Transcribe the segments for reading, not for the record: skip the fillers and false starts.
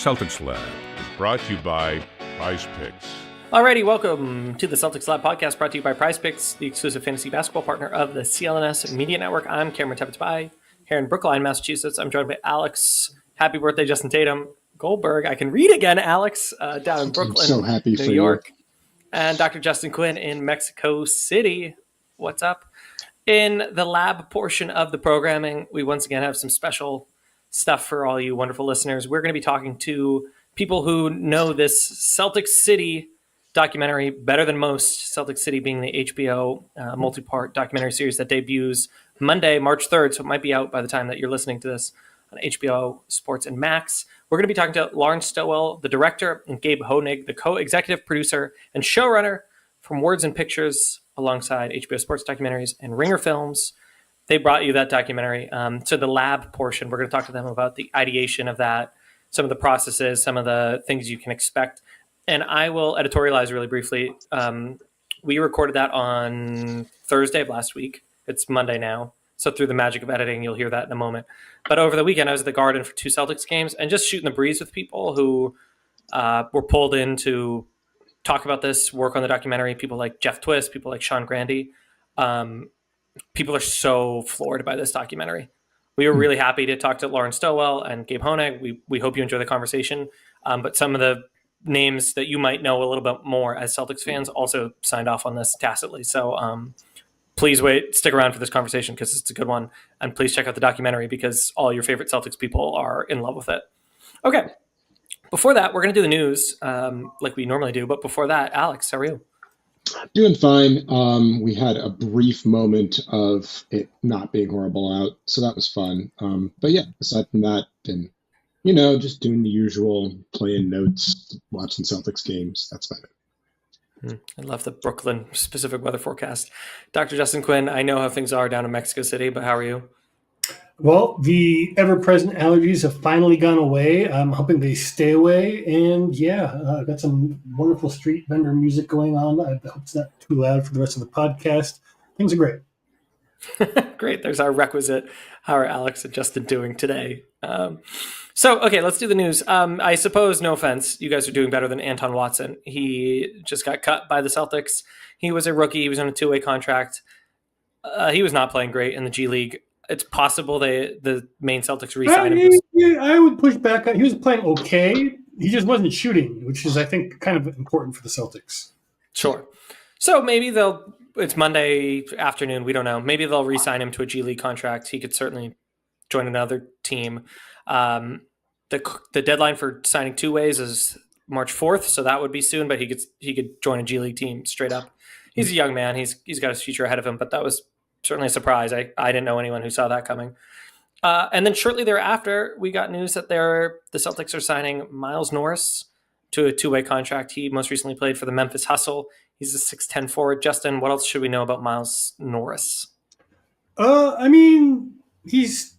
Celtics Lab is brought to you by Prizepicks. Alrighty, welcome to the Celtics Lab podcast brought to you by Prizepicks, the exclusive fantasy basketball partner of the CLNS Media Network. I'm Cameron Tebbets here in Brookline, Massachusetts. I'm joined by Alex. Happy birthday, Justin Tatum. Goldberg. I can read again, Alex, down in Brooklyn, I'm so happy New for York. you. And Dr. Justin Quinn in Mexico City. What's up? In the lab portion of the programming, we once again have some special stuff for all you wonderful listeners. We're going to be talking to people who know this Celtics City documentary better than most. Celtics City being the HBO multi-part documentary series that debuts Monday, March 3rd. So it might be out by the time that you're listening to this on HBO Sports and Max. We're going to be talking to Lawrence Stowell, the director, and Gabe Honig, the co-executive producer and showrunner from Words and Pictures, alongside HBO Sports Documentaries and Ringer Films. They brought you that documentary. So the lab portion, we're going to talk to them about the ideation of that, some of the processes, some of the things you can expect. And I will editorialize really briefly. We recorded that on Thursday of last week. It's Monday now. So through the magic of editing, you'll hear that in a moment. But over the weekend, I was at the Garden for 2 Celtics games and just shooting the breeze with people who were pulled in to talk about this, work on the documentary. People like Jeff Twist, people like Sean Grandy. People are so floored by this documentary. We were really happy to talk to Lawrence Stowell and Gabe Honig. We hope you enjoy the conversation. But some of the names that you might know a little bit more as Celtics fans also signed off on this tacitly. So please stick around for this conversation because it's a good one. And please check out the documentary because all your favorite Celtics people are in love with it. Okay. Before that, we're going to do the news like we normally do. But before that, Alex, how are you? Doing fine. We had a brief moment of it not being horrible out, so that was fun. But yeah, aside from that, and just doing the usual, playing notes, watching Celtics games. That's about it. I love the Brooklyn specific weather forecast. Dr. Justin Quinn, I know how things are down in Mexico City, but how are you? Well, the ever-present allergies have finally gone away. I'm hoping they stay away. And yeah, I've got some wonderful street vendor music going on. I hope it's not too loud for the rest of the podcast. Things are great. Great. There's our requisite. How are Alex and Justin doing today? Okay, let's do the news. I suppose, no offense, you guys are doing better than Anton Watson. He just got cut by the Celtics. He was a rookie. He was on a 2-way contract. He was not playing great in the G League. It's possible the main Celtics re-signed him. I would push back on. He was playing okay. He just wasn't shooting, which is, I think, kind of important for the Celtics. Sure. So maybe it's Monday afternoon. We don't know. Maybe they'll re-sign him to a G League contract. He could certainly join another team. The deadline for signing 2 ways is March 4th, so that would be soon. But he could join a G League team straight up. He's a young man. He's got his future ahead of him. But that was certainly a surprise. I didn't know anyone who saw that coming. And then shortly thereafter, we got news that the Celtics are signing Miles Norris to a 2-way contract. He most recently played for the Memphis Hustle. He's a 6'10" forward. Justin, what else should we know about Miles Norris? He's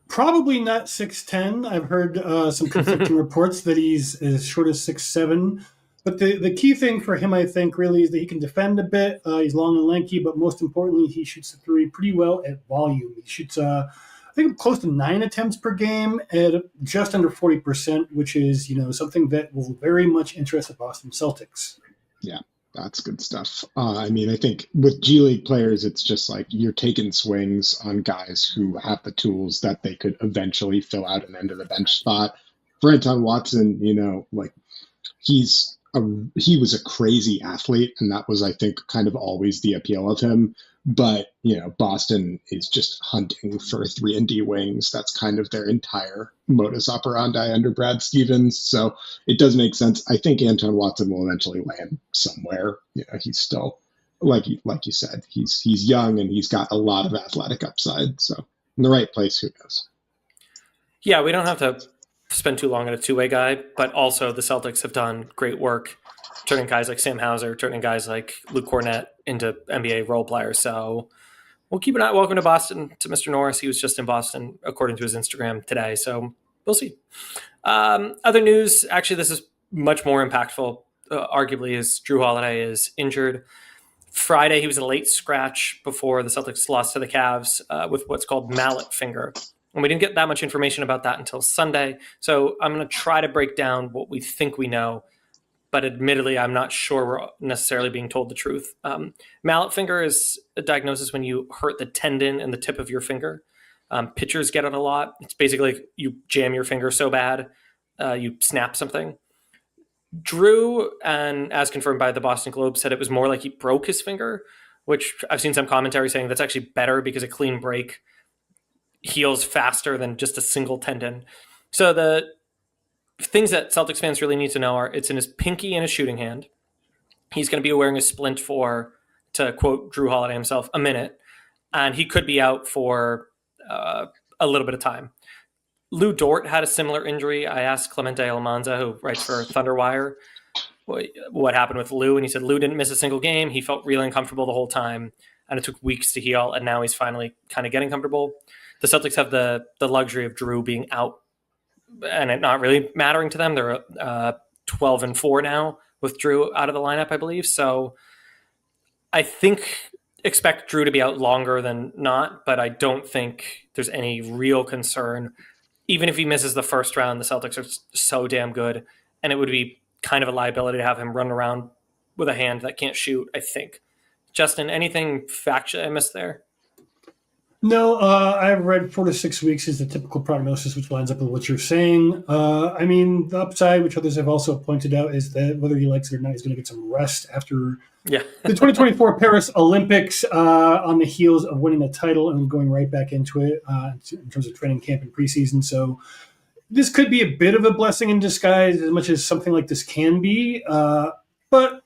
probably not 6'10". I've heard some conflicting reports that he's as short as 6'7". But the key thing for him, I think, really is that he can defend a bit. He's long and lanky, but most importantly, he shoots the three pretty well at volume. He shoots, I think, close to 9 attempts per game at just under 40%, which is, something that will very much interest the Boston Celtics. Yeah, that's good stuff. I think with G League players, it's just like you're taking swings on guys who have the tools that they could eventually fill out an end of the bench spot. For Anton Watson, he was a crazy athlete, and that was, I think, kind of always the appeal of him. But, Boston is just hunting for 3-and-D wings. That's kind of their entire modus operandi under Brad Stevens. So it does make sense. I think Anton Watson will eventually land somewhere. He's still, like you said, he's young and he's got a lot of athletic upside. So in the right place, who knows? Yeah, we don't have to spend too long on a 2-way guy, but also the Celtics have done great work turning guys like Sam Hauser, turning guys like Luke Cornett into NBA role players. So we'll keep an eye. Welcome to Boston to Mr. Norris. He was just in Boston, according to his Instagram today. So we'll see. Other news, actually, this is much more impactful, arguably, is Jrue Holiday is injured. Friday, he was a late scratch before the Celtics lost to the Cavs with what's called mallet finger. And we didn't get that much information about that until Sunday. So I'm going to try to break down what we think we know. But admittedly, I'm not sure we're necessarily being told the truth. Mallet finger is a diagnosis when you hurt the tendon in the tip of your finger. Pitchers get it a lot. It's basically like you jam your finger so bad, you snap something. Jrue, and as confirmed by the Boston Globe, said it was more like he broke his finger, which I've seen some commentary saying that's actually better because a clean break heals faster than just a single tendon. So the things that Celtics fans really need to know are it's in his pinky and his shooting hand. He's going to be wearing a splint for, to quote Jrue Holiday himself, a minute. And he could be out for a little bit of time. Lou Dort had a similar injury. I asked Clemente Almanza, who writes for Thunderwire, what happened with Lou. And he said Lou didn't miss a single game. He felt really uncomfortable the whole time. And it took weeks to heal. And now he's finally kind of getting comfortable. The Celtics have the luxury of Jrue being out and it not really mattering to them. They're 12-4 now with Jrue out of the lineup, I believe. So I expect Jrue to be out longer than not, but I don't think there's any real concern. Even if he misses the first round, the Celtics are so damn good, and it would be kind of a liability to have him run around with a hand that can't shoot, I think. Justin, anything factual I missed there? No, I've read 4 to 6 weeks is the typical prognosis, which lines up with what you're saying. I mean, the upside, which others have also pointed out, is that whether he likes it or not, he's going to get some rest after the 2024 Paris Olympics on the heels of winning the title and going right back into it in terms of training camp and preseason. So this could be a bit of a blessing in disguise as much as something like this can be. But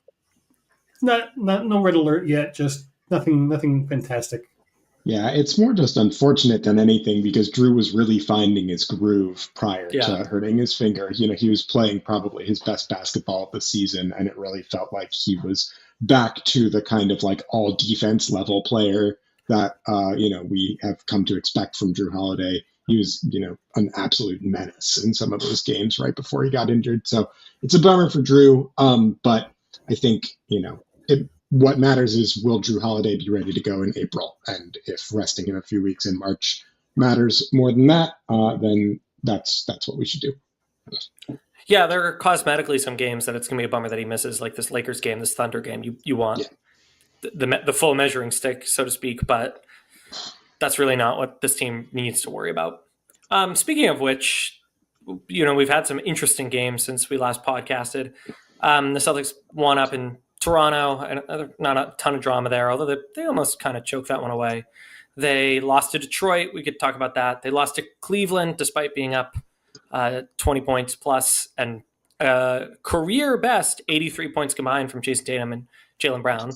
not no red alert yet, just nothing fantastic. Yeah, it's more just unfortunate than anything because Jrue was really finding his groove prior to hurting his finger. You know, he was playing probably his best basketball of the season, and it really felt like he was back to the kind of like all defense level player that, we have come to expect from Jrue Holiday. He was, an absolute menace in some of those games right before he got injured. So it's a bummer for Jrue. But I think, what matters is, will Jrue Holiday be ready to go in April? And if resting him a few weeks in March matters more than that, then that's what we should do. Yeah, there are cosmetically some games that it's going to be a bummer that he misses, like this Lakers game, this Thunder game. You want the full measuring stick, so to speak, but that's really not what this team needs to worry about. Speaking of which, we've had some interesting games since we last podcasted. The Celtics won up in Toronto, and not a ton of drama there, although they almost kind of choked that one away. They lost to Detroit. We could talk about that. They lost to Cleveland despite being up 20 points plus, and career best 83 points combined from Jason Tatum and Jaylen Brown.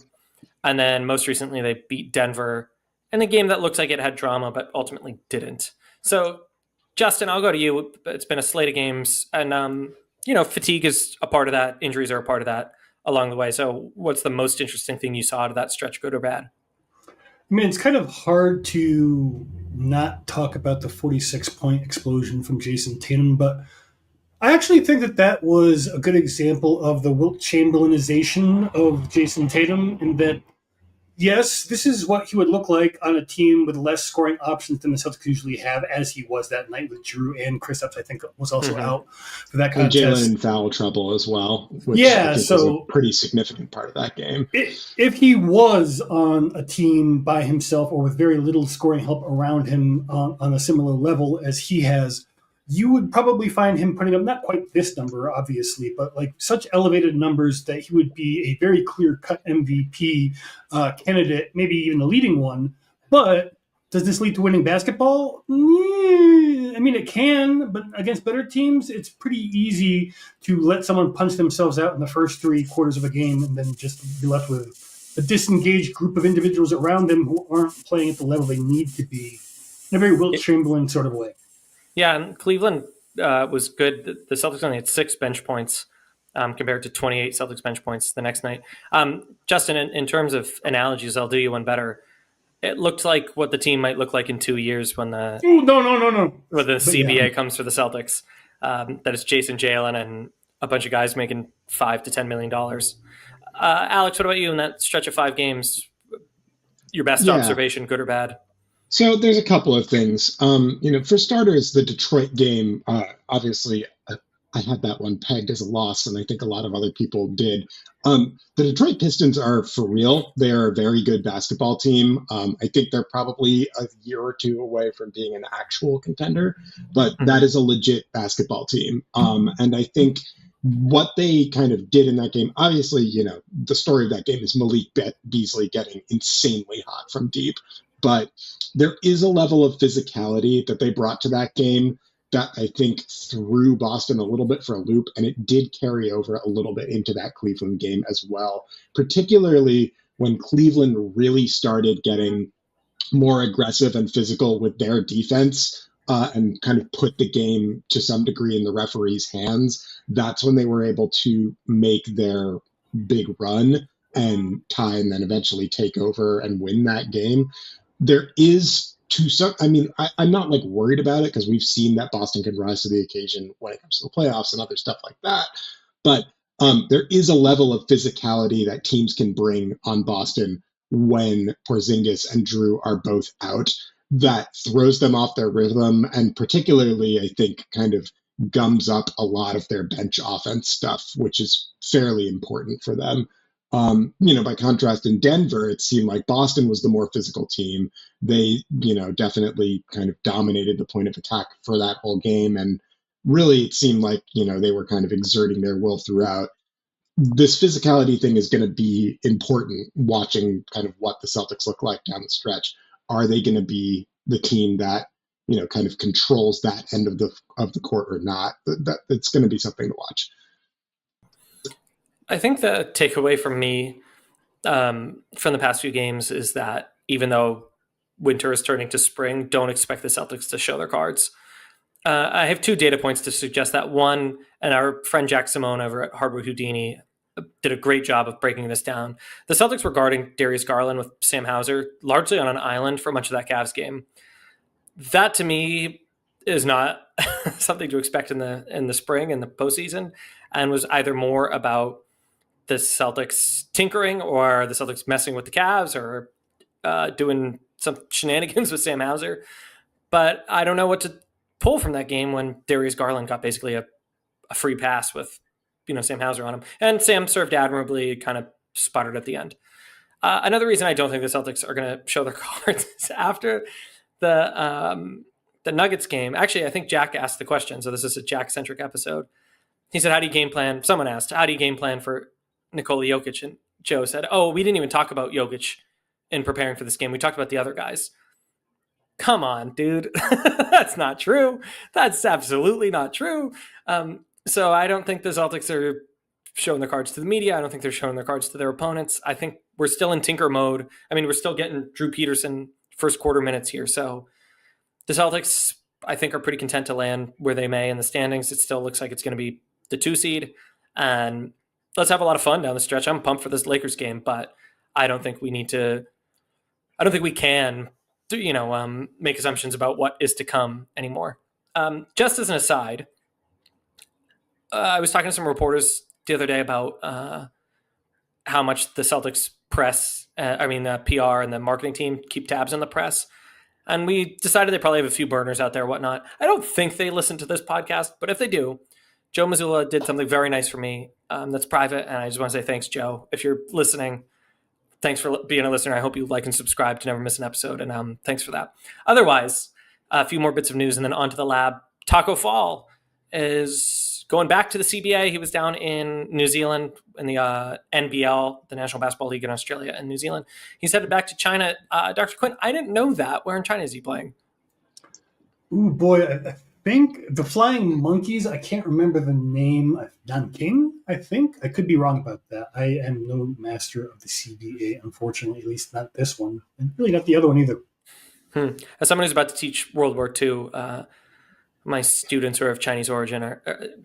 And then most recently they beat Denver in a game that looks like it had drama, but ultimately didn't. So, Justin, I'll go to you. It's been a slate of games, and fatigue is a part of that. Injuries are a part of that along the way. So what's the most interesting thing you saw out of that stretch, good or bad? I mean, it's kind of hard to not talk about the 46-point explosion from Jason Tatum, but I actually think that was a good example of the Wilt Chamberlainization of Jason Tatum, in that, yes, this is what he would look like on a team with less scoring options than the Celtics usually have, as he was that night with Jrue, and Kristaps, I think, was also out for that contest. And Jaylen in foul trouble as well, which I think was a pretty significant part of that game. If he was on a team by himself or with very little scoring help around him on a similar level as he has, you would probably find him putting up not quite this number, obviously, but like such elevated numbers that he would be a very clear-cut MVP candidate, maybe even the leading one. But does this lead to winning basketball? I mean, it can, but against better teams, it's pretty easy to let someone punch themselves out in the first 3 quarters of a game and then just be left with a disengaged group of individuals around them who aren't playing at the level they need to be, in a very Wilt Chamberlain sort of way. Yeah, and Cleveland was good. The Celtics only had 6 bench points compared to 28 Celtics bench points the next night. Justin, in terms of analogies, I'll do you one better. It looked like what the team might look like in 2 years when the when the CBA comes for the Celtics. That is Jason, Jaylen, and a bunch of guys making $5 to $10 million. Alex, what about you in that stretch of 5 games? Your best observation, good or bad? So there's a couple of things. For starters, the Detroit game, obviously, I had that one pegged as a loss, and I think a lot of other people did. The Detroit Pistons are for real. They're a very good basketball team. I think they're probably a year or two away from being an actual contender, but that is a legit basketball team. And I think what they kind of did in that game, obviously, the story of that game is Malik Beasley getting insanely hot from deep, but there is a level of physicality that they brought to that game that I think threw Boston a little bit for a loop, and it did carry over a little bit into that Cleveland game as well, particularly when Cleveland really started getting more aggressive and physical with their defense, and kind of put the game to some degree in the referee's hands. That's when they were able to make their big run and tie and then eventually take over and win that game. There is I'm not like worried about it because we've seen that Boston can rise to the occasion when it comes to the playoffs and other stuff like that. But there is a level of physicality that teams can bring on Boston when Porzingis and Jrue are both out that throws them off their rhythm, and particularly, I think, kind of gums up a lot of their bench offense stuff, which is fairly important for them. By contrast, in Denver, it seemed like Boston was the more physical team. They, definitely kind of dominated the point of attack for that whole game. And really, it seemed like, they were kind of exerting their will throughout. This physicality thing is going to be important watching kind of what the Celtics look like down the stretch. Are they going to be the team that, kind of controls that end of the court or not? It's going to be something to watch. I think the takeaway from me from the past few games is that even though winter is turning to spring, don't expect the Celtics to show their cards. I have two data points to suggest that. One, and our friend Jack Simone over at Hardwood Houdini did a great job of breaking this down. The Celtics were guarding Darius Garland with Sam Hauser largely on an island for much of that Cavs game. That to me is not something to expect in the spring and the postseason, and was either more about the Celtics tinkering or the Celtics messing with the Cavs or doing some shenanigans with Sam Hauser. But I don't know what to pull from that game when Darius Garland got basically a free pass with Sam Hauser on him. And Sam served admirably, kind of sputtered at the end. Another reason I don't think the Celtics are going to show their cards is after the Nuggets game. Actually, I think Jack asked the question, so this is a Jack-centric episode. He said, how do you game plan? Someone asked, how do you game plan for Nikola Jokic? And Joe said, we didn't even talk about Jokic in preparing for this game. We talked about the other guys. Come on, dude. That's not true. That's absolutely not true. So I don't think the Celtics are showing their cards to the media. I don't think they're showing their cards to their opponents. I think we're still in tinker mode. I mean, we're still getting Drew Peterson first quarter minutes here. So the Celtics, I think, are pretty content to land where they may in the standings. It still looks like it's going to be the 2 seed. And let's have a lot of fun down the stretch. I'm pumped for this Lakers game, but I don't think we can make assumptions about what is to come anymore. Just as an aside, I was talking to some reporters the other day about how much the Celtics press, the PR and the marketing team keep tabs on the press. And we decided they probably have a few burners out there, whatnot. I don't think they listen to this podcast, but if they do, Joe Mazzulla did something very nice for me that's private. And I just want to say thanks, Joe. If you're listening, thanks for being a listener. I hope you like and subscribe to never miss an episode. And thanks for that. Otherwise, a few more bits of news and then on to the lab. Tacko Fall is going back to the CBA. He was down in New Zealand in the NBL, the National Basketball League in Australia and New Zealand. He's headed back to China. Dr. Quinn, I didn't know that. Where in China is he playing? Ooh, boy, I think the Flying Monkeys, I can't remember the name. Nanking, I think. I could be wrong about that. I am no master of the CBA, unfortunately, at least not this one. And really not the other one either. As someone who's about to teach World War II, my students who are of Chinese origin,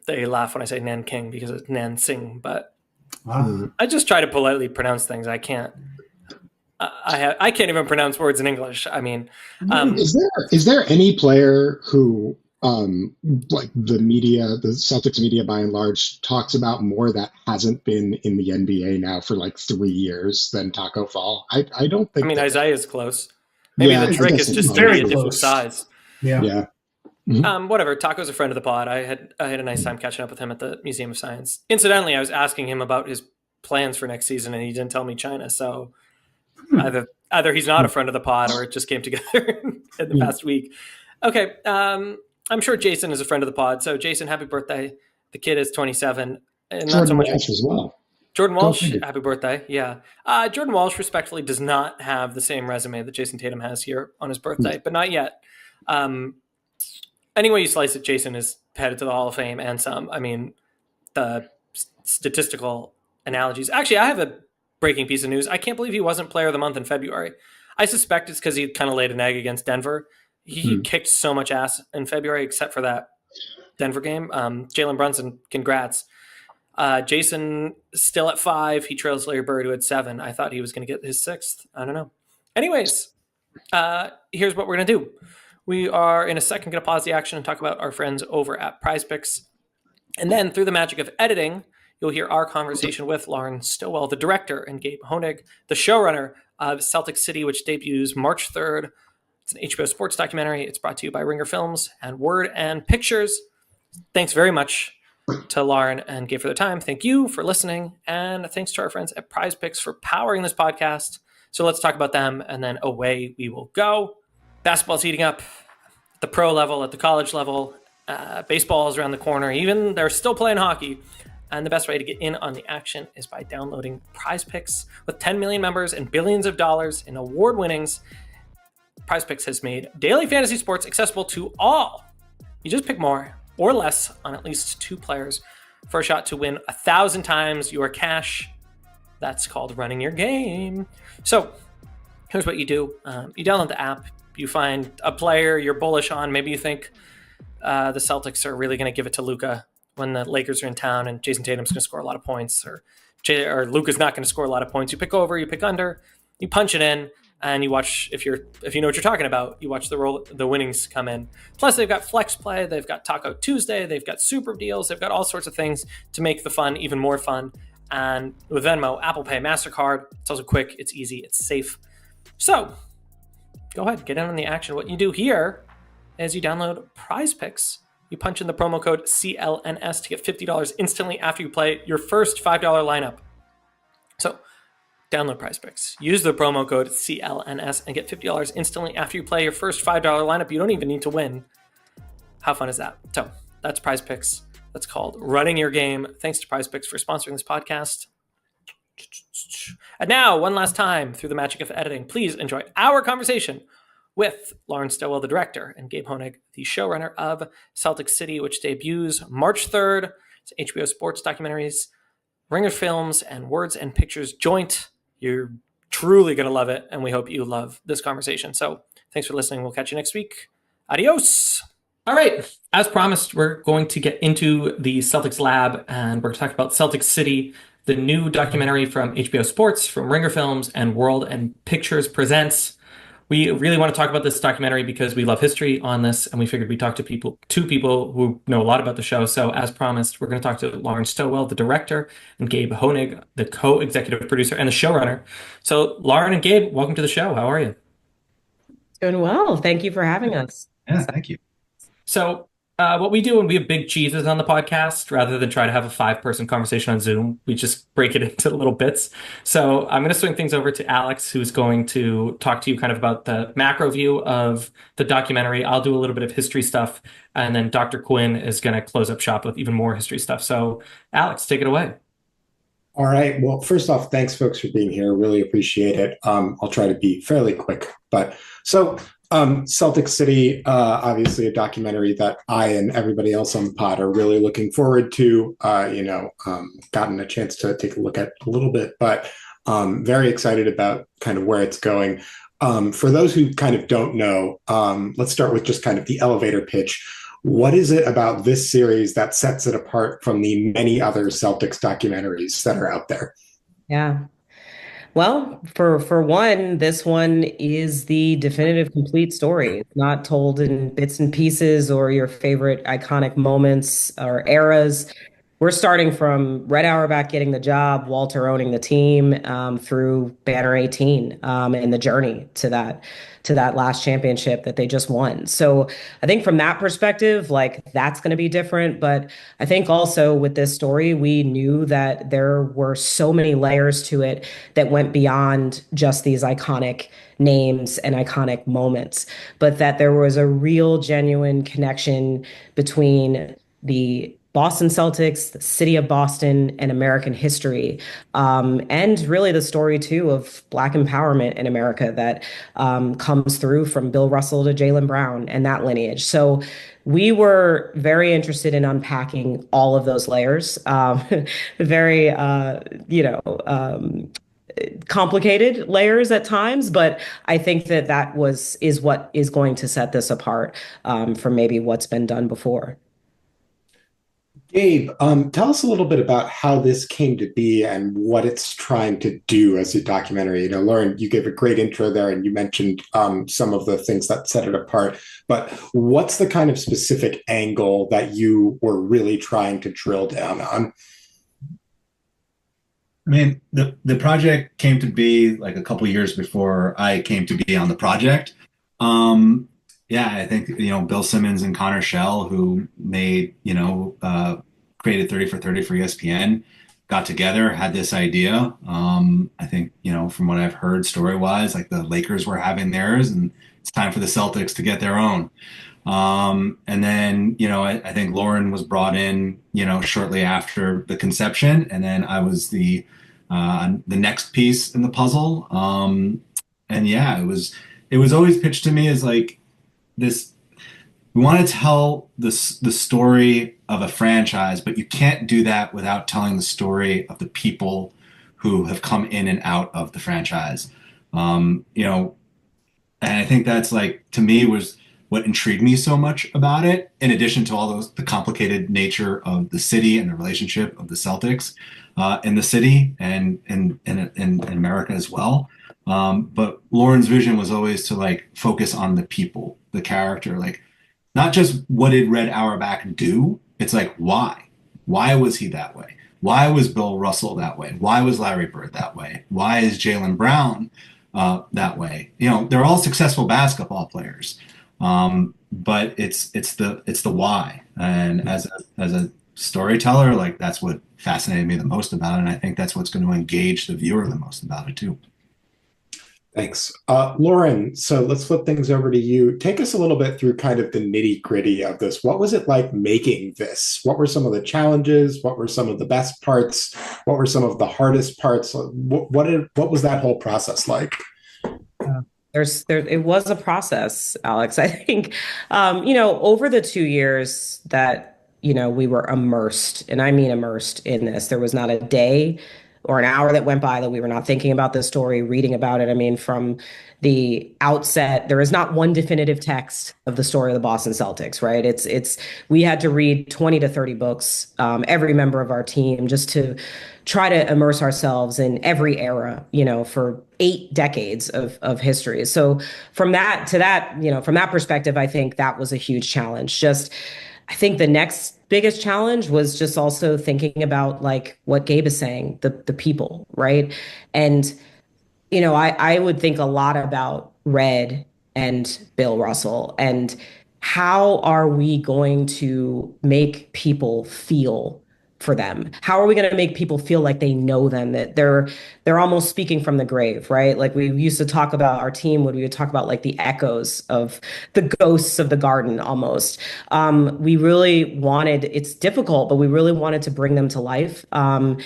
they laugh when I say Nanking because it's Nansing, but I just try to politely pronounce things. I can't. I can't even pronounce words in English. I mean, is there any player who, like the media, the Celtics media by and large, talks about more that hasn't been in the NBA now for like 3 years than Tacko Fall? I don't think. I mean, Isaiah's close. Maybe Yeah, the I trick guess is it's just to very be a different close. size. Yeah. Yeah. Whatever. Taco's a friend of the pod. I had a nice time catching up with him at the Museum of Science. Incidentally, I was asking him about his plans for next season, and he didn't tell me China. So either he's not a friend of the pod, or it just came together in the past week. Okay. I'm sure Jason is a friend of the pod. So Jason, happy birthday. The kid is 27, and not so Jordan much. Walsh as well. Jordan Walsh, figure. happy birthday. Yeah. Jordan Walsh, respectfully, does not have the same resume that Jason Tatum has here on his birthday, but not yet. Any way you slice it, Jason is headed to the Hall of Fame and some. I mean, the statistical analogies. Actually, I have a breaking piece of news. I can't believe he wasn't player of the month in February. I suspect it's because he kind of laid an egg against Denver. He kicked so much ass in February, except for that Denver game. Jalen Brunson, congrats. Jason still at 5. He trails Larry Bird, who had 7. I thought he was going to get his 6th. I don't know. Anyways, here's what we're going to do. We are in a second going to pause the action and talk about our friends over at Prizepicks. And then through the magic of editing, you'll hear our conversation with Lauren Stowell, the director, and Gabe Honig, the showrunner of Celtics City, which debuts March 3rd. It's an HBO sports documentary. It's brought to you by Ringer Films and Word and Pictures. Thanks very much to Lauren and Gabe for their time. Thank you for listening. And thanks to our friends at Prizepicks for powering this podcast. So let's talk about them, and then away we will go. Basketball's heating up at the pro level, at the college level. Baseball is around the corner. Even they're still playing hockey. And the best way to get in on the action is by downloading Prizepicks. With 10 million members and billions of dollars in award winnings, Prizepicks has made daily fantasy sports accessible to all. You just pick more or less on at least 2 players for a shot to win 1,000 times your cash. That's called running your game. So here's what you do. You download the app. You find a player you're bullish on. Maybe you think the Celtics are really going to give it to Luka when the Lakers are in town and Jason Tatum's going to score a lot of points, or Luka's not going to score a lot of points. You pick over, you pick under, you punch it in, and you watch. If you know what you're talking about, you watch the winnings come in. Plus, they've got flex play, they've got Taco Tuesday, they've got super deals, they've got all sorts of things to make the fun even more fun. And with Venmo, Apple Pay, MasterCard, it's also quick, it's easy, it's safe. So go ahead, get in on the action. What you do here is you download Prizepicks. You punch in the promo code CLNS to get $50 instantly after you play your first $5 lineup. So download Prizepicks. Use the promo code CLNS and get $50 instantly after you play your first $5 lineup. You don't even need to win. How fun is that? So that's Prizepicks. That's called running your game. Thanks to Prizepicks for sponsoring this podcast. And now, one last time, through the magic of editing, please enjoy our conversation with Lauren Stowell, the director, and Gabe Honig, the showrunner of Celtics City, which debuts March 3rd. It's HBO sports documentaries, Ringer Films, and Words and Pictures joint. You're truly going to love it, and we hope you love this conversation. So thanks for listening. We'll catch you next week. Adios. All right. As promised, we're going to get into the Celtics lab, and we're going to talk about Celtics City, the new documentary from HBO Sports, from Ringer Films, and World and Pictures presents. We really want to talk about this documentary because we love history on this, and we figured we'd talk to two people who know a lot about the show. So as promised, we're going to talk to Lauren Stowell, the director, and Gabe Honig, the co-executive producer and the showrunner. So Lauren and Gabe, welcome to the show. How are you? Doing well. Thank you for having us. Yeah, thank you. So what we do when we have big cheeses on the podcast, rather than try to have a 5-person conversation on Zoom, we just break it into little bits. So I'm going to swing things over to Alex, who's going to talk to you kind of about the macro view of the documentary. I'll do a little bit of history stuff, and then Dr. Quinn is going to close up shop with even more history stuff. So Alex, take it away. All right. Well, first off, thanks, folks, for being here. Really appreciate it. I'll try to be fairly quick. Celtics City, obviously a documentary that I and everybody else on the pod are really looking forward to. Gotten a chance to take a look at a little bit, but very excited about kind of where it's going. For those who kind of don't know, let's start with just kind of the elevator pitch. What is it about this series that sets it apart from the many other Celtics documentaries that are out there? Yeah. Well, for one, this one is the definitive complete story. It's not told in bits and pieces or your favorite iconic moments or eras. We're starting from Red Auerbach getting the job, Walter owning the team, through Banner 18, and the journey to that last championship that they just won. So I think from that perspective, like that's going to be different. But I think also with this story, we knew that there were so many layers to it that went beyond just these iconic names and iconic moments, but that there was a real, genuine connection between the Boston Celtics, the city of Boston, and American history, and really the story too of Black empowerment in America that comes through from Bill Russell to Jaylen Brown and that lineage. So we were very interested in unpacking all of those layers. Very, complicated layers at times, but I think that is what is going to set this apart from maybe what's been done before. Gabe, tell us a little bit about how this came to be and what it's trying to do as a documentary. Lauren, you gave a great intro there and you mentioned some of the things that set it apart, but what's the kind of specific angle that you were really trying to drill down on? I mean, the project came to be like a couple years before I came to be on the project. Yeah, I think, Bill Simmons and Connor Shell, who made, created 30 for 30 for ESPN, got together, had this idea. I think, from what I've heard story-wise, like the Lakers were having theirs, and it's time for the Celtics to get their own. And then, I think Lauren was brought in, shortly after the conception, and then I was the next piece in the puzzle. And yeah, it was always pitched to me as like this. We want to tell the story of a franchise, but you can't do that without telling the story of the people who have come in and out of the franchise. And I think that's like, to me, was what intrigued me so much about it, in addition to all the complicated nature of the city and the relationship of the Celtics in the city and in America as well. But Lauren's vision was always to like focus on the people, the character, like not just what did Red Auerbach do? It's like, why? Why was he that way? Why was Bill Russell that way? Why was Larry Bird that way? Why is Jaylen Brown that way? They're all successful basketball players. But it's the why. And as a storyteller, like that's what fascinated me the most about it. And I think that's what's going to engage the viewer the most about it too. Thanks. Lauren, so let's flip things over to you. Take us a little bit through kind of the nitty gritty of this. What was it like making this? What were some of the challenges? What were some of the best parts? What were some of the hardest parts? What was that whole process like? It was a process, Alex. I think, over the 2 years that, we were immersed, and I mean immersed in this, there was not a day or an hour that went by that we were not thinking about this story, reading about it. I mean, from the outset, there is not one definitive text of the story of the Boston Celtics, right? We had to read 20 to 30 books, every member of our team, just to try to immerse ourselves in every era, for 8 decades of history. So from that to that, from that perspective, I think that was a huge challenge. I think the next biggest challenge was just also thinking about like what Gabe is saying, the people, right? And, I would think a lot about Red and Bill Russell and how are we going to make people feel for them? How are we going to make people feel like they know them, that they're almost speaking from the grave, right? Like we used to talk about our team when we would talk about like the echoes of the ghosts of the garden almost. We really wanted, it's difficult, but we really wanted to bring them to life. And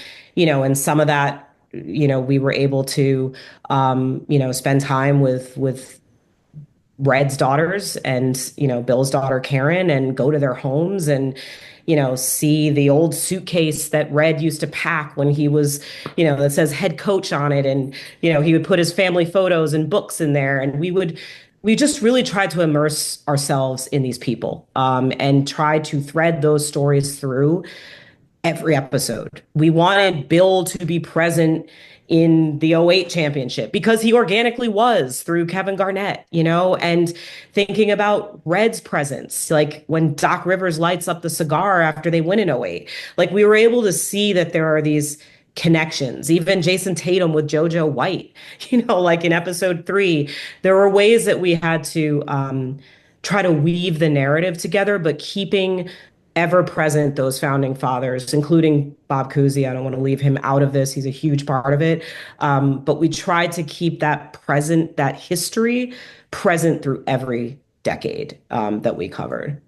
some of that, we were able to, spend time with Red's daughters and, Bill's daughter, Karen, and go to their homes and, see the old suitcase that Red used to pack when he was, that says head coach on it. And, he would put his family photos and books in there. And we just really tried to immerse ourselves in these people, and try to thread those stories through every episode. We wanted Bill to be present in the '08 championship because he organically was through Kevin Garnett, and thinking about Red's presence, like when Doc Rivers lights up the cigar after they win in '08. Like we were able to see that there are these connections, even Jason Tatum with JoJo White, like in episode 3, there were ways that we had to try to weave the narrative together, but keeping ever present those founding fathers, including Bob Cousy. I don't want to leave him out of this. He's a huge part of it. But we tried to keep that history present through every decade that we covered.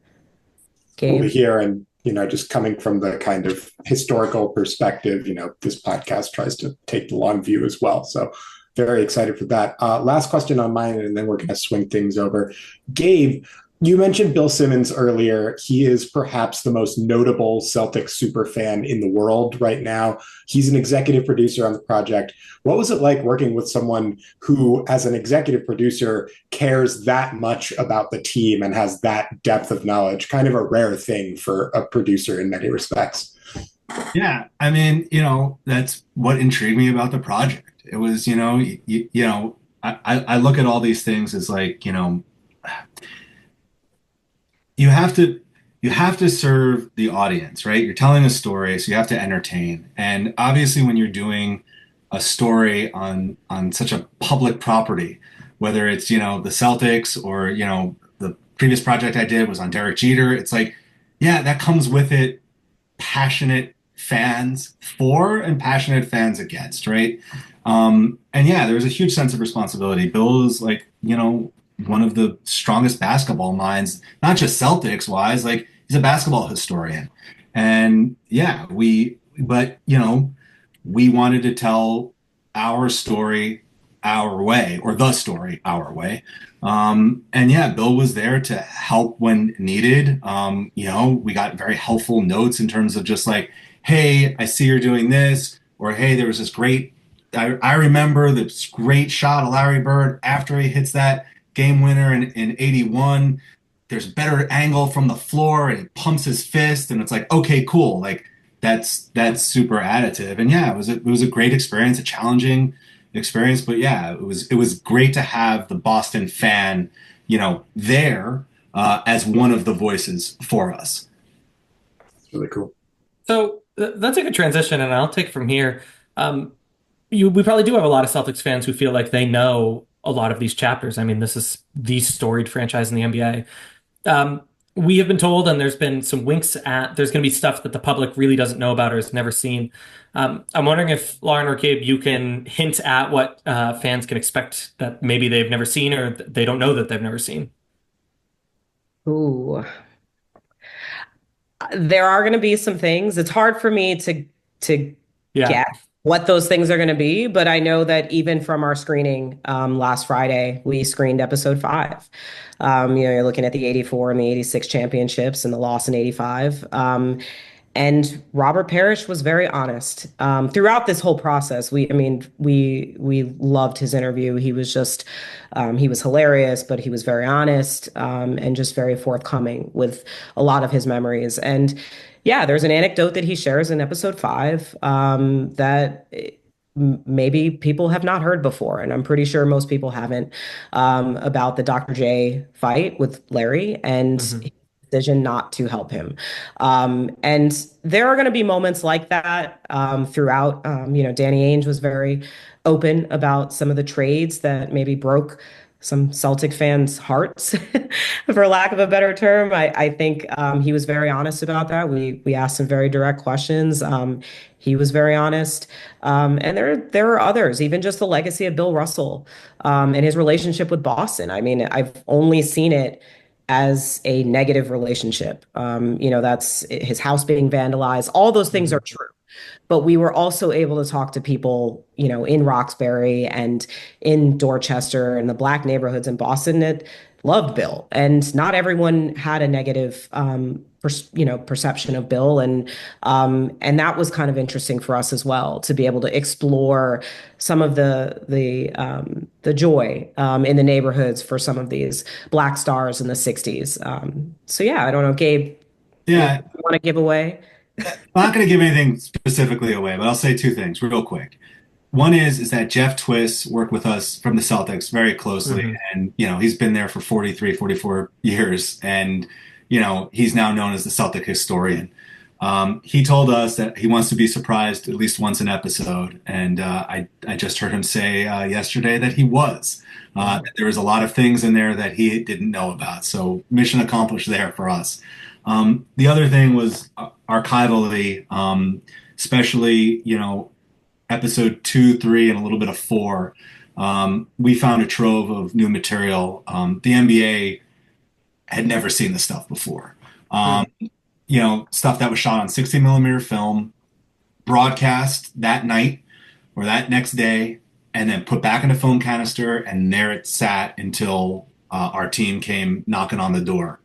Over Gabe? here, and just coming from the kind of historical perspective, this podcast tries to take the long view as well. So very excited for that. Last question on mine, and then we're going to swing things over. Gabe, you mentioned Bill Simmons earlier. He is perhaps the most notable Celtics superfan in the world right now. He's an executive producer on the project. What was it like working with someone who, as an executive producer, cares that much about the team and has that depth of knowledge? Kind of a rare thing for a producer in many respects. Yeah, I mean, that's what intrigued me about the project. It was, I look at all these things as like, you have to serve the audience, right? You're telling a story, so you have to entertain. And obviously when you're doing a story on such a public property, whether it's, the Celtics or, the previous project I did was on Derek Jeter, it's like, yeah, that comes with it passionate fans for and passionate fans against, right? And yeah, there was a huge sense of responsibility. Bill is like, one of the strongest basketball minds, not just Celtics wise, like he's a basketball historian. And yeah, we wanted to tell our story our way, or the story our way. And yeah, Bill was there to help when needed. We got very helpful notes in terms of just like, hey, I see you're doing this, or hey, there was this great, I remember this great shot of Larry Bird after he hits that game winner in '81. There's better angle from the floor and he pumps his fist and it's like, okay, cool. Like that's super additive. And yeah, it was a great experience, a challenging experience, but yeah, it was great to have the Boston fan, there as one of the voices for us. It's really cool. So that's a good transition, and I'll take it from here. We probably do have a lot of Celtics fans who feel like they know a lot of these chapters. I mean, this is the storied franchise in the NBA. We have been told, and there's been some winks at, there's going to be stuff that the public really doesn't know about or has never seen. I'm wondering if Lauren or Gabe, you can hint at what fans can expect that maybe they've never seen or they don't know that they've never seen. Ooh. There are going to be some things. It's hard for me to Yeah. guess what those things are going to be, but I know that even from our screening last Friday, we screened episode 5. You're looking at the '84 and the '86 championships and the loss in '85. And Robert Parrish was very honest throughout this whole process. We loved his interview. He was just he was hilarious, but he was very honest and just very forthcoming with a lot of his memories. And yeah, there's an anecdote that he shares in episode 5 that maybe people have not heard before, and I'm pretty sure most people haven't, about the Dr. J fight with Larry and his decision not to help him. And there are going to be moments like that throughout. Danny Ainge was very open about some of the trades that maybe broke some Celtic fans' hearts, for lack of a better term. I think he was very honest about that. We asked some very direct questions. He was very honest. And there are others, even just the legacy of Bill Russell and his relationship with Boston. I mean, I've only seen it as a negative relationship. That's his house being vandalized. All those things are true. But we were also able to talk to people, in Roxbury and in Dorchester and the Black neighborhoods in Boston that loved Bill. And not everyone had a negative, perception of Bill. And that was kind of interesting for us as well, to be able to explore some of the joy in the neighborhoods for some of these Black stars in the '60s. So yeah, I don't know, Gabe. Yeah. You want to give away? I'm not going to give anything specifically away, but I'll say two things real quick. One is that Jeff Twiss worked with us from the Celtics very closely, Hmm. and he's been there for 43, 44 years, and he's now known as the Celtic historian. He told us that he wants to be surprised at least once an episode, and I just heard him say yesterday that he was. That there was a lot of things in there that he didn't know about, so mission accomplished there for us. The other thing was archivally, especially episode 2, 3, and a little bit of 4. We found a trove of new material. The NBA had never seen this stuff before. Stuff that was shot on 60 millimeter film, broadcast that night or that next day, and then put back in a film canister, and there it sat until our team came knocking on the door.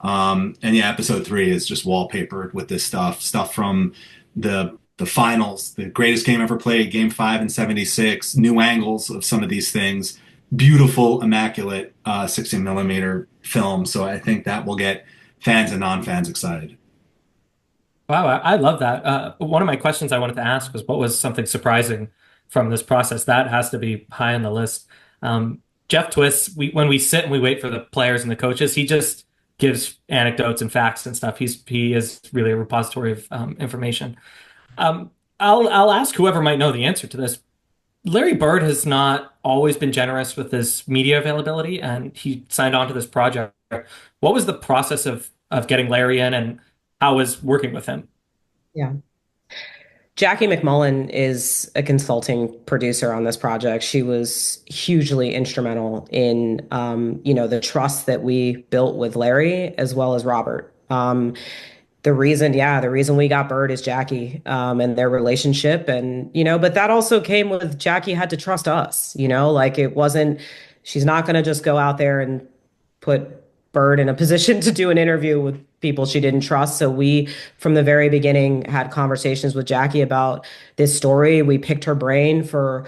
And yeah, episode 3 is just wallpapered with this stuff from the finals, the greatest game ever played, game 5 in '76, new angles of some of these things, beautiful, immaculate 16 millimeter film. So I think that will get fans and non-fans excited. Wow, I love that. One of my questions I wanted to ask was what was something surprising from this process? That has to be high on the list. Jeff Twiss, when we sit and we wait for the players and the coaches, he just gives anecdotes and facts and stuff. He is really a repository of information. I'll ask whoever might know the answer to this. Larry Bird has not always been generous with his media availability, and he signed on to this project. What was the process of getting Larry in, and how was working with him? Yeah. Jackie McMullen is a consulting producer on this project. She was hugely instrumental in, the trust that we built with Larry as well as Robert. The reason we got Bird is Jackie, and their relationship. And, but that also came with Jackie had to trust us, like it wasn't, she's not going to just go out there and put Bird in a position to do an interview with people she didn't trust. So we, from the very beginning, had conversations with Jackie about this story. We picked her brain for,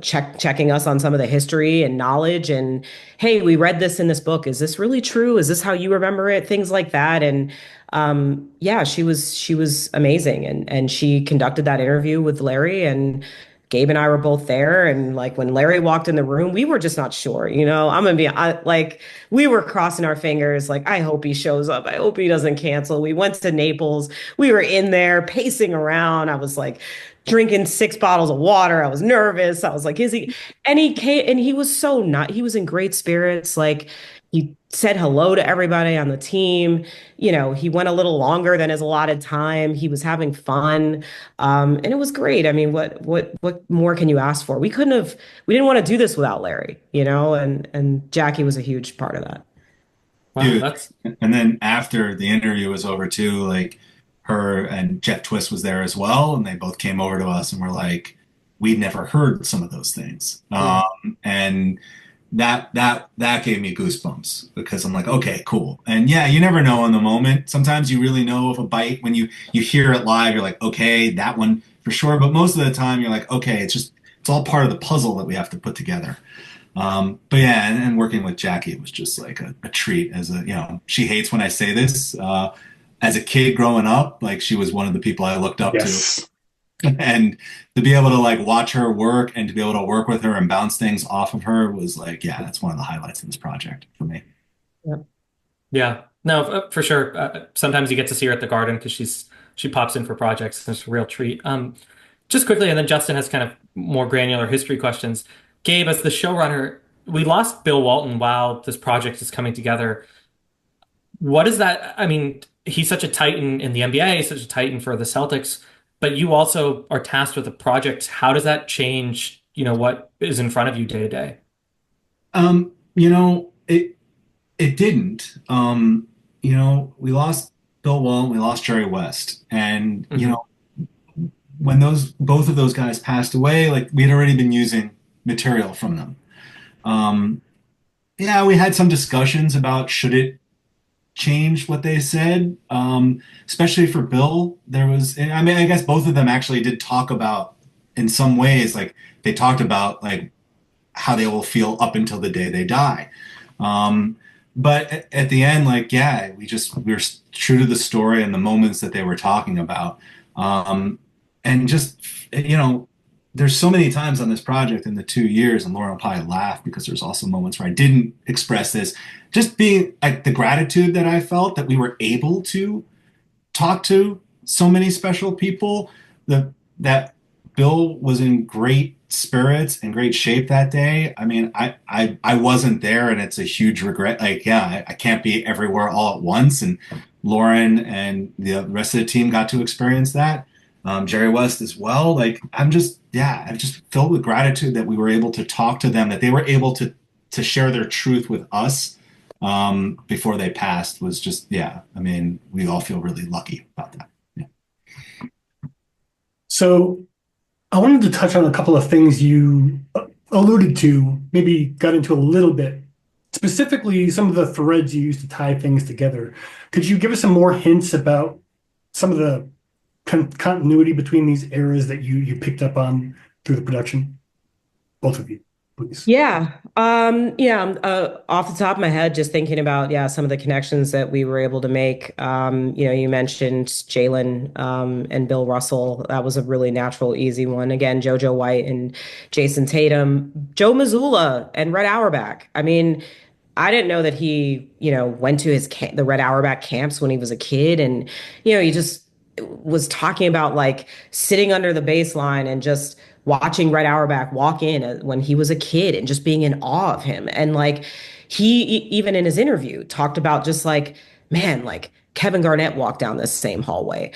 checking us on some of the history and knowledge. And hey, we read this in this book. Is this really true? Is this how you remember it? Things like that. And she was amazing. And she conducted that interview with Larry, and Gabe and I were both there. And like when Larry walked in the room, we were just not sure, we were crossing our fingers. Like, I hope he shows up. I hope he doesn't cancel. We went to Naples. We were in there pacing around. I was like drinking 6 bottles of water. I was nervous. I was like, is he? And he came, and he was so not, he was in great spirits. Like, he said hello to everybody on the team. He went a little longer than his allotted time. He was having fun. And it was great. I mean, what more can you ask for? We didn't want to do this without Larry, and Jackie was a huge part of that. Wow, Dude, and then after the interview was over too, like her and Jeff Twiss was there as well, and they both came over to us and were like, we'd never heard some of those things. And that gave me goosebumps, because I'm like, okay, cool. And yeah, you never know in the moment. Sometimes you really know of a bite when you hear it live. You're like, okay, that one for sure. But most of the time, you're like, okay, it's all part of the puzzle that we have to put together. But yeah, and working with Jackie was just like a treat. She hates when I say this. As a kid growing up, like, she was one of the people I looked up to. And to be able to like watch her work and to be able to work with her and bounce things off of her was like, yeah, that's one of the highlights of this project for me. Yep. Yeah, no, for sure. Sometimes you get to see her at the Garden because she pops in for projects. It's a real treat. Just quickly, and then Justin has kind of more granular history questions. Gabe, as the showrunner, we lost Bill Walton while this project is coming together. What is that? I mean, he's such a titan in the NBA, such a titan for the Celtics, but you also are tasked with a project. How does that change, what is in front of you day to day? It didn't. We lost Bill Walton, we lost Jerry West, and when both of those guys passed away, like, we had already been using material from them. We had some discussions about should it change what they said, especially for Bill. I guess both of them actually did talk about, in some ways, like, they talked about like how they will feel up until the day they die. but at the end, like, yeah, we were true to the story and the moments that they were talking about. Um, and just, there's so many times on this project in the 2 years, and Lauren will probably laugh because there's also moments where I didn't express this, just being like the gratitude that I felt that we were able to talk to so many special people, that Bill was in great spirits and great shape that day. I mean, I wasn't there, and it's a huge regret. Like, yeah, I can't be everywhere all at once. And Lauren and the rest of the team got to experience that. Jerry West as well. Like, I'm just filled with gratitude that we were able to talk to them, that they were able to share their truth with us before they passed. Was just, yeah. I mean, we all feel really lucky about that. Yeah. So I wanted to touch on a couple of things you alluded to, maybe got into a little bit, specifically some of the threads you used to tie things together. Could you give us some more hints about some of the continuity between these eras that you picked up on through the production? Both of you, please. Yeah. Off the top of my head, just thinking about, some of the connections that we were able to make. You mentioned Jalen and Bill Russell. That was a really natural, easy one. Again, JoJo White and Jason Tatum, Joe Mazzulla and Red Auerbach. I mean, I didn't know that he, went to the Red Auerbach camps when he was a kid. And, he just was talking about like sitting under the baseline and just watching Red Auerbach walk in when he was a kid and just being in awe of him. And like even in his interview talked about just like, man, like Kevin Garnett walked down this same hallway,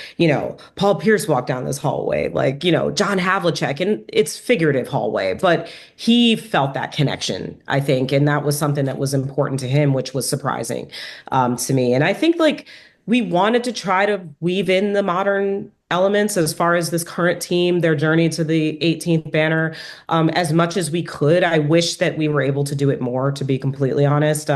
Paul Pierce walked down this hallway, like, John Havlicek, and it's figurative hallway, but he felt that connection, I think. And that was something that was important to him, which was surprising to me. And I think like we wanted to try to weave in the modern elements as far as this current team, their journey to the 18th banner, as much as we could. I wish that we were able to do it more, to be completely honest.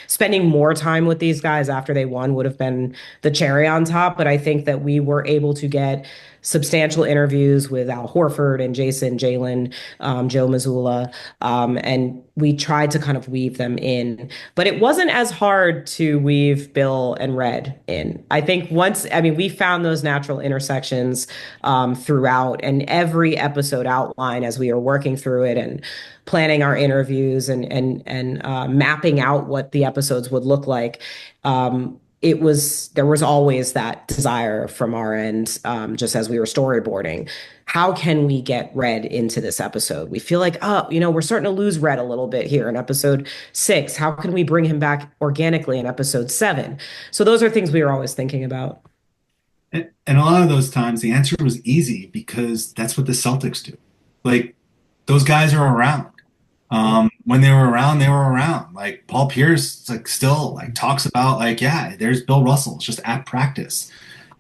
Spending more time with these guys after they won would have been the cherry on top, but I think that we were able to get substantial interviews with Al Horford and Jason, Jalen, Joe Mazzulla, and we tried to kind of weave them in. But it wasn't as hard to weave Bill and Red in. I think we found those natural intersections throughout, and every episode outline as we were working through it and planning our interviews and mapping out what the episodes would look like. There was always that desire from our end, just as we were storyboarding. How can we get Red into this episode? We feel like, we're starting to lose Red a little bit here in episode 6. How can we bring him back organically in episode 7? So those are things we were always thinking about. And a lot of those times the answer was easy because that's what the Celtics do. Like, those guys are around. When they were around, they were around. Like Paul Pierce, like still like talks about like, yeah, there's Bill Russell. It's just at practice,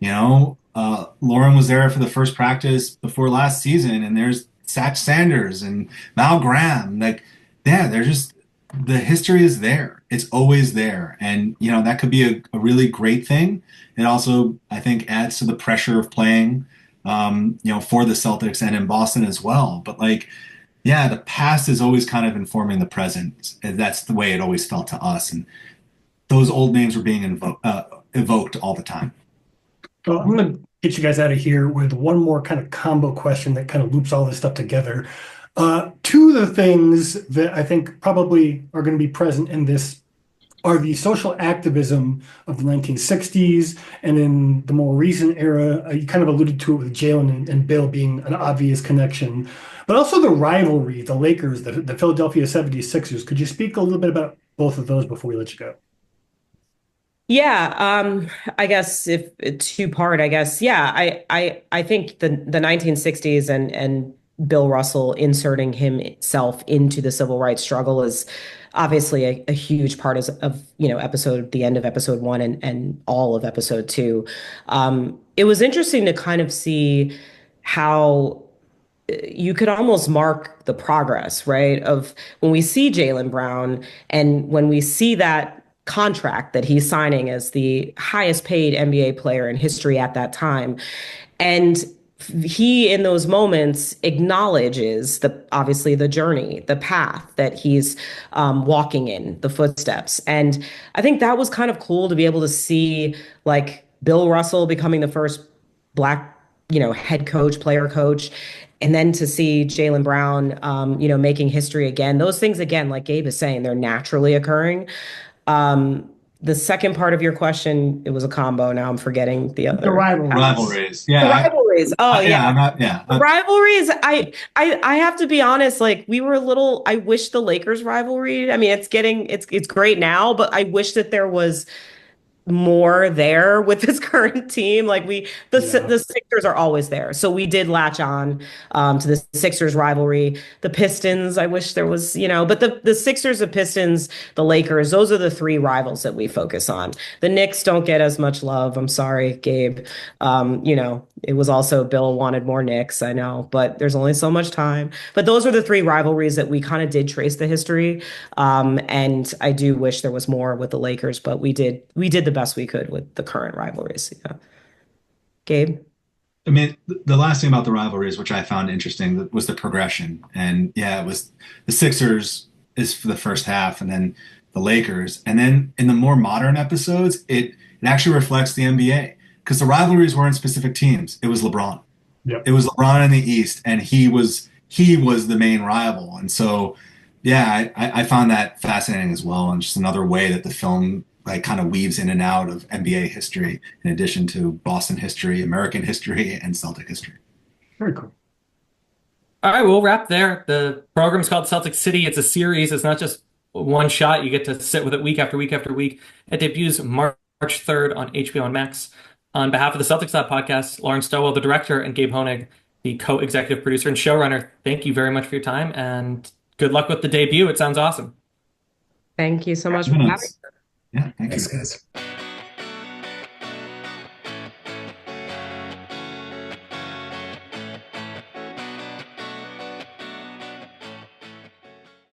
Lauren was there for the first practice before last season, and there's Satch Sanders and Mal Graham. Like, yeah, they're just, the history is there. It's always there, and that could be a really great thing. It also, I think, adds to the pressure of playing, for the Celtics and in Boston as well. But like, yeah, the past is always kind of informing the present. And that's the way it always felt to us. And those old names were being evoked all the time. Well, I'm going to get you guys out of here with one more kind of combo question that kind of loops all this stuff together. Two of the things that I think probably are going to be present in this are the social activism of the 1960s, and in the more recent era, you kind of alluded to it with Jalen and Bill being an obvious connection, but also the rivalry, the Lakers, the Philadelphia 76ers. Could you speak a little bit about both of those before we let you go? Yeah, I guess if two-part, I guess, yeah, I think the 1960s and Bill Russell inserting himself into the civil rights struggle is obviously a huge part of the end of episode 1 and all of episode 2. It was interesting to kind of see how you could almost mark the progress, right? Of when we see Jaylen Brown and when we see that contract that he's signing as the highest paid NBA player in history at that time. And he in those moments acknowledges obviously the journey, the path that he's walking in, the footsteps. And I think that was kind of cool to be able to see like Bill Russell becoming the first black, head coach, player coach, and then to see Jaylen Brown, making history again. Those things, again, like Gabe is saying, they're naturally occurring. The second part of your question, it was a combo. Now I'm forgetting the other. The rivalries. The rivalries. Oh yeah. The rivalries. I have to be honest. Like we were a little. I wish the Lakers rivalry. I mean, it's great now, but I wish that there was more there with this current team. Like the Sixers are always there. So we did latch on to the Sixers rivalry. The Pistons, I wish there was, but the Sixers, the Pistons, the Lakers, those are the three rivals that we focus on. The Knicks don't get as much love. I'm sorry, Gabe. It was also Bill wanted more Knicks, I know, but there's only so much time. But those are the three rivalries that we kind of did trace the history. And I do wish there was more with the Lakers, but we did the best we could with the current rivalries. Yeah. Gabe? I mean, the last thing about the rivalries, which I found interesting, was the progression. And yeah, it was the Sixers is for the first half, and then the Lakers. And then in the more modern episodes, it actually reflects the NBA. Because the rivalries weren't specific teams. It was LeBron. Yep. It was LeBron in the East, and he was the main rival. And so, yeah, I found that fascinating as well, and just another way that the film like kind of weaves in and out of NBA history, in addition to Boston history, American history, and Celtic history. Very cool. All right, we'll wrap there. The program's called Celtics City. It's a series. It's not just one shot. You get to sit with it week after week after week. It debuts March 3rd on HBO and Max. On behalf of the Celtics Lab podcast, Lauren Stowell, the director, and Gabe Honig, the co-executive producer and showrunner, thank you very much for your time, and good luck with the debut. It sounds awesome. Thank you so much for having me. Yeah, thanks, guys.